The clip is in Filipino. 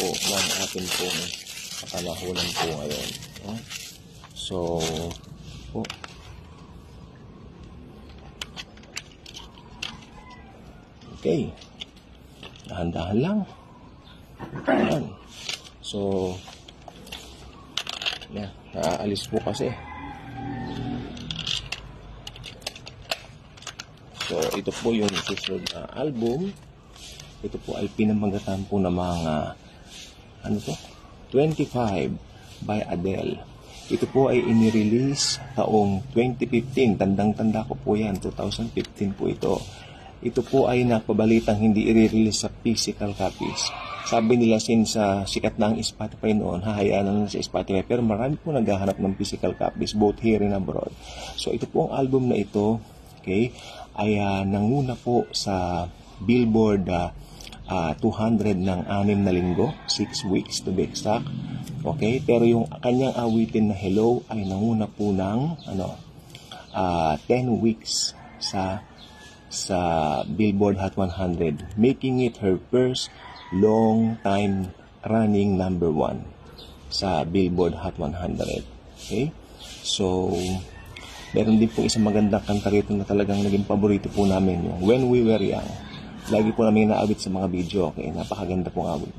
po ng ating pong kapanahunan po ngayon. So, po. Okay. Dahan-dahan lang. Ayan. So, yan. Naaalis po kasi. So, ito po yung susunod na album. Ito po ay pinamagatan po ng mga 25 by Adele. Ito po ay inirelease taong 2015. Tandang-tanda ko po yan. 2015 po ito. Ito po ay napabalitang hindi i-release sa physical copies. Sabi nila since sikat na ang Spotify noon, hahayaan na lang sa Spotify. Pero marami po naghahanap ng physical copies both here and abroad. So ito po ang album na ito, okay, ay nanguna po sa Billboard 200 ng 6 na linggo, 6 weeks to be exact. Okay, pero yung kanyang awitin na Hello ay nanguna po ng 10 weeks sa Billboard Hot 100, making it her first long time running number 1 sa Billboard Hot 100. Okay? So, meron din po isang magandang kanta rito na talagang naging paborito po namin, yung When We Were Young. Lagi po namin naawit sa mga video. Okay? Napakaganda pong awit.